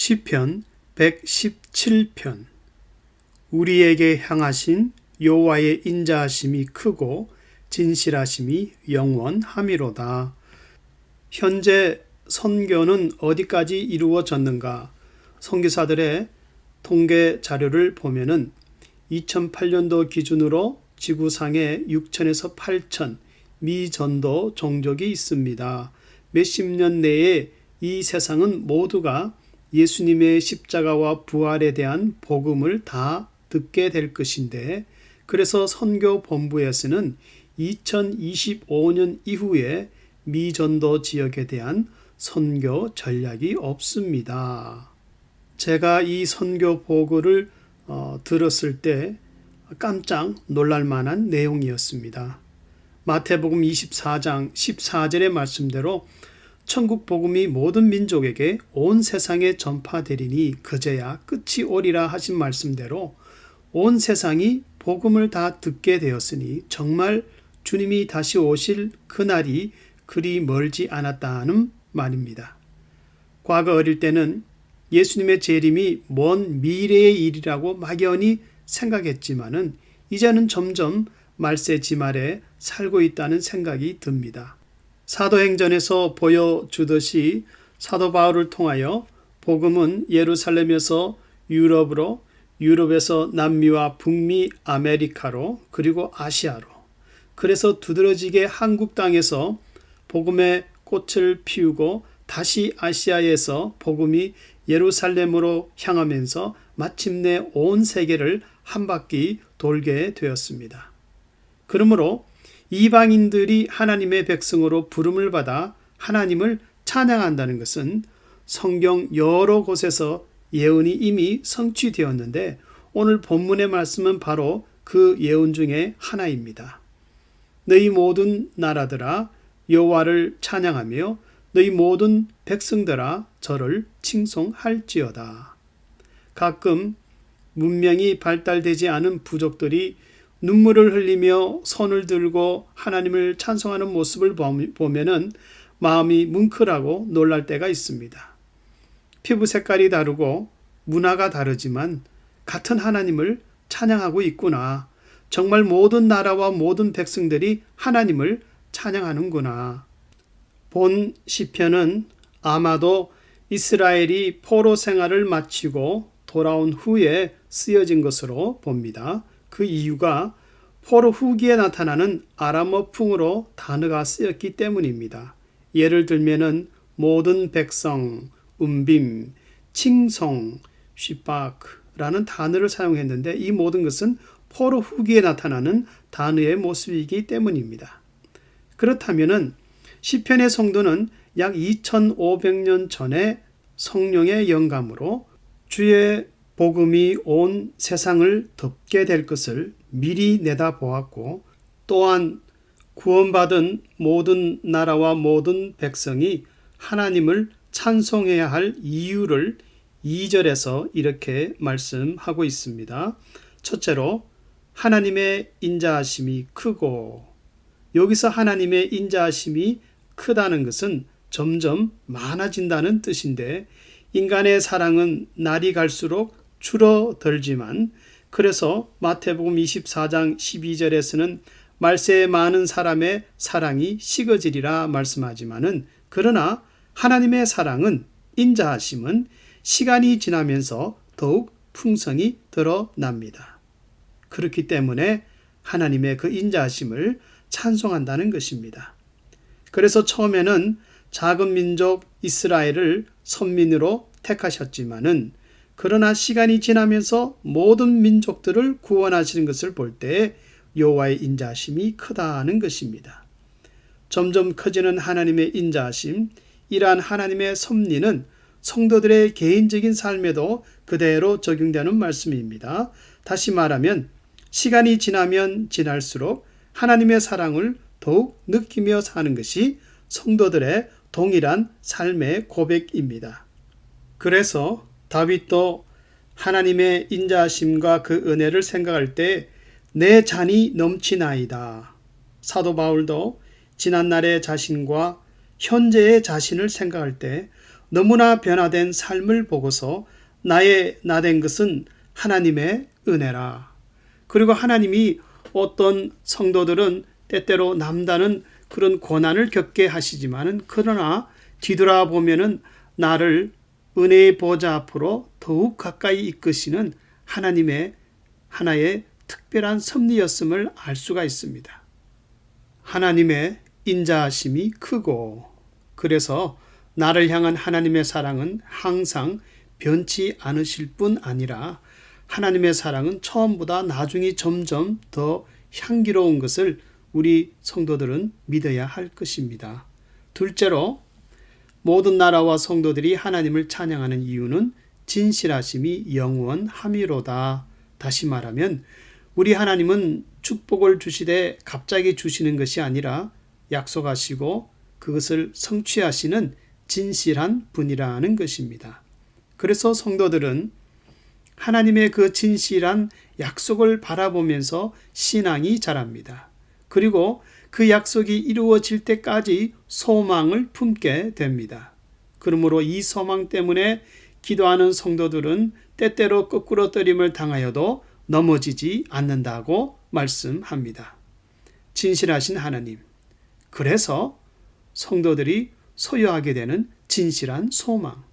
시편 117편. 우리에게 향하신 여호와의 인자하심이 크고 진실하심이 영원함이로다. 현재 선교는 어디까지 이루어졌는가? 선교사들의 통계 자료를 보면은 2008년도 기준으로 지구상에 6천에서 8천 미전도 종족이 있습니다. 몇십 년 내에 이 세상은 모두가 예수님의 십자가와 부활에 대한 복음을 다 듣게 될 것인데, 그래서 선교본부에서는 2025년 이후에 미전도 지역에 대한 선교 전략이 없습니다. 제가 이 선교 보고를 들었을 때 깜짝 놀랄 만한 내용이었습니다. 마태복음 24장 14절의 말씀대로 천국 복음이 모든 민족에게 온 세상에 전파되리니 그제야 끝이 오리라 하신 말씀대로 온 세상이 복음을 다 듣게 되었으니 정말 주님이 다시 오실 그날이 그리 멀지 않았다는 말입니다. 과거 어릴 때는 예수님의 재림이 먼 미래의 일이라고 막연히 생각했지만은 이제는 점점 말세지말에 살고 있다는 생각이 듭니다. 사도행전에서 보여주듯이 사도 바울을 통하여 복음은 예루살렘에서 유럽으로, 유럽에서 남미와 북미 아메리카로, 그리고 아시아로, 그래서 두드러지게 한국 땅에서 복음의 꽃을 피우고 다시 아시아에서 복음이 예루살렘으로 향하면서 마침내 온 세계를 한 바퀴 돌게 되었습니다. 그러므로 이방인들이 하나님의 백성으로 부름을 받아 하나님을 찬양한다는 것은 성경 여러 곳에서 예언이 이미 성취되었는데, 오늘 본문의 말씀은 바로 그 예언 중에 하나입니다. 너희 모든 나라들아 여호와를 찬양하며 너희 모든 백성들아 저를 칭송할지어다. 가끔 문명이 발달되지 않은 부족들이 눈물을 흘리며 손을 들고 하나님을 찬송하는 모습을 보면은 마음이 뭉클하고 놀랄 때가 있습니다. 피부 색깔이 다르고 문화가 다르지만 같은 하나님을 찬양하고 있구나. 정말 모든 나라와 모든 백성들이 하나님을 찬양하는구나. 본 시편은 아마도 이스라엘이 포로 생활을 마치고 돌아온 후에 쓰여진 것으로 봅니다. 그 이유가 포로 후기에 나타나는 아람어풍으로 단어가 쓰였기 때문입니다. 예를 들면은 모든 백성, 음빔, 칭송, 쉬바크라는 단어를 사용했는데 이 모든 것은 포로 후기에 나타나는 단어의 모습이기 때문입니다. 그렇다면은 시편의 성도는 약 2500년 전에 성령의 영감으로 주의 복음이 온 세상을 덮게 될 것을 미리 내다보았고, 또한 구원받은 모든 나라와 모든 백성이 하나님을 찬송해야 할 이유를 2절에서 이렇게 말씀하고 있습니다. 첫째로 하나님의 인자하심이 크고, 여기서 하나님의 인자하심이 크다는 것은 점점 많아진다는 뜻인데, 인간의 사랑은 날이 갈수록 줄어들지만, 그래서 마태복음 24장 12절에서는 말세에 많은 사람의 사랑이 식어지리라 말씀하지만은, 그러나 하나님의 사랑은, 인자하심은 시간이 지나면서 더욱 풍성히 드러납니다. 그렇기 때문에 하나님의 그 인자하심을 찬송한다는 것입니다. 그래서 처음에는 작은 민족 이스라엘을 선민으로 택하셨지만은, 그러나 시간이 지나면서 모든 민족들을 구원하시는 것을 볼 때 여호와의 인자하심이 크다는 것입니다. 점점 커지는 하나님의 인자하심, 이러한 하나님의 섭리는 성도들의 개인적인 삶에도 그대로 적용되는 말씀입니다. 다시 말하면 시간이 지나면 지날수록 하나님의 사랑을 더욱 느끼며 사는 것이 성도들의 동일한 삶의 고백입니다. 그래서 다윗도 하나님의 인자하심과 그 은혜를 생각할 때 내 잔이 넘치나이다. 사도 바울도 지난날의 자신과 현재의 자신을 생각할 때 너무나 변화된 삶을 보고서 나의 나된 것은 하나님의 은혜라. 그리고 하나님이 어떤 성도들은 때때로 남다른 그런 고난을 겪게 하시지만은 그러나 뒤돌아보면은 나를 은혜의 보좌 앞으로 더욱 가까이 이끄시는 하나님의 하나의 특별한 섭리였음을 알 수가 있습니다. 하나님의 인자하심이 크고 그래서 나를 향한 하나님의 사랑은 항상 변치 않으실 뿐 아니라 하나님의 사랑은 처음보다 나중이 점점 더 향기로운 것을 우리 성도들은 믿어야 할 것입니다. 둘째로 모든 나라와 성도들이 하나님을 찬양하는 이유는 진실하심이 영원함이로다. 다시 말하면 우리 하나님은 축복을 주시되 갑자기 주시는 것이 아니라 약속하시고 그것을 성취하시는 진실한 분이라는 것입니다. 그래서 성도들은 하나님의 그 진실한 약속을 바라보면서 신앙이 자랍니다. 그리고 그 약속이 이루어질 때까지 소망을 품게 됩니다. 그러므로 이 소망 때문에 기도하는 성도들은 때때로 거꾸로 떨림을 당하여도 넘어지지 않는다고 말씀합니다. 진실하신 하나님. 그래서 성도들이 소유하게 되는 진실한 소망.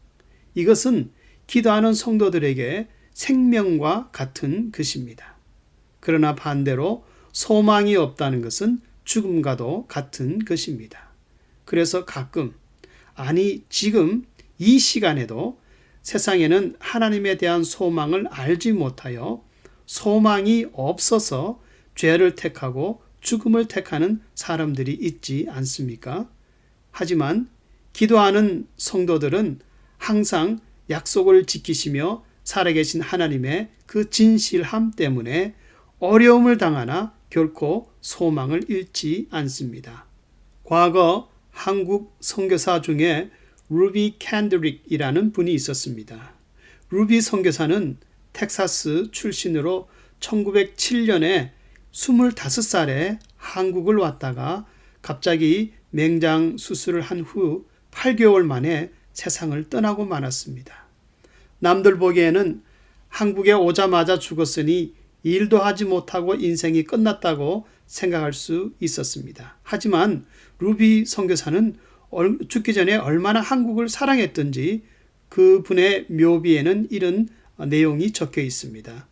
이것은 기도하는 성도들에게 생명과 같은 것입니다. 그러나 반대로 소망이 없다는 것은 죽음과도 같은 것입니다. 그래서 가끔, 아니 지금 이 시간에도 세상에는 하나님에 대한 소망을 알지 못하여 소망이 없어서 죄를 택하고 죽음을 택하는 사람들이 있지 않습니까? 하지만 기도하는 성도들은 항상 약속을 지키시며 살아계신 하나님의 그 진실함 때문에 어려움을 당하나 결코 소망을 잃지 않습니다. 과거 한국 선교사 중에 루비 캔드릭이라는 분이 있었습니다. 루비 선교사는 텍사스 출신으로 1907년에 25살에 한국을 왔다가 갑자기 맹장 수술을 한 후 8개월 만에 세상을 떠나고 말았습니다. 남들 보기에는 한국에 오자마자 죽었으니 일도 하지 못하고 인생이 끝났다고 생각할 수 있었습니다. 하지만 루비 선교사는 죽기 전에 얼마나 한국을 사랑했던지 그분의 묘비에는 이런 내용이 적혀 있습니다.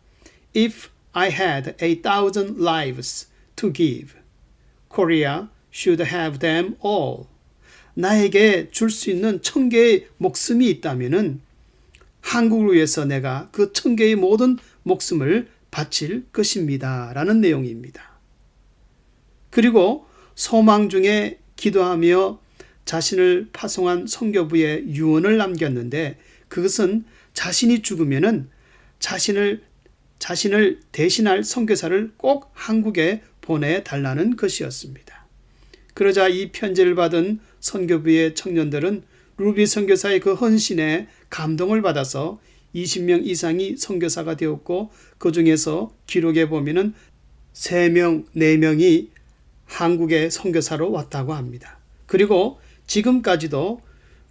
If I had 1,000 lives to give, Korea should have them all. 나에게 줄 수 있는 1,000개의 목숨이 있다면은 한국을 위해서 내가 그 1,000개의 모든 목숨을 바칠 것입니다. 라는 내용입니다. 그리고 소망 중에 기도하며 자신을 파송한 선교부에 유언을 남겼는데 그것은 자신이 죽으면은 자신을 대신할 선교사를 꼭 한국에 보내달라는 것이었습니다. 그러자 이 편지를 받은 선교부의 청년들은 루비 선교사의 그 헌신에 감동을 받아서 20명 이상이 선교사가 되었고 그 중에서 기록에 보면은 3명, 4명이 한국에 선교사로 왔다고 합니다. 그리고 지금까지도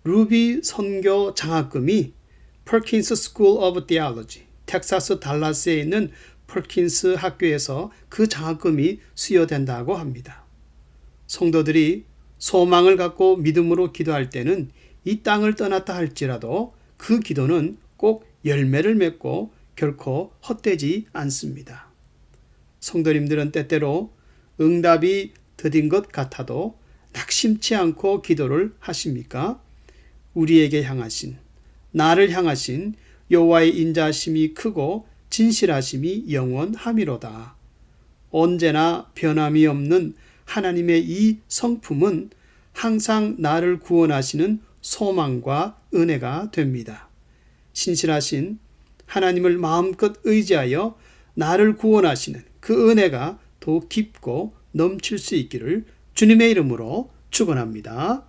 루비 선교 장학금이 퍼킨스 스쿨 오브 디올로지, 텍사스 달라스에 있는 퍼킨스 학교에서 그 장학금이 수여된다고 합니다. 성도들이 소망을 갖고 믿음으로 기도할 때는 이 땅을 떠났다 할지라도 그 기도는 꼭 열매를 맺고 결코 헛되지 않습니다. 성도님들은 때때로 응답이 더딘 것 같아도 낙심치 않고 기도를 하십니까? 우리에게 향하신, 나를 향하신 여호와의 인자하심이 크고 진실하심이 영원함이로다. 언제나 변함이 없는 하나님의 이 성품은 항상 나를 구원하시는 소망과 은혜가 됩니다. 신실하신 하나님을 마음껏 의지하여 나를 구원하시는 그 은혜가 더 깊고 넘칠 수 있기를 주님의 이름으로 축원합니다.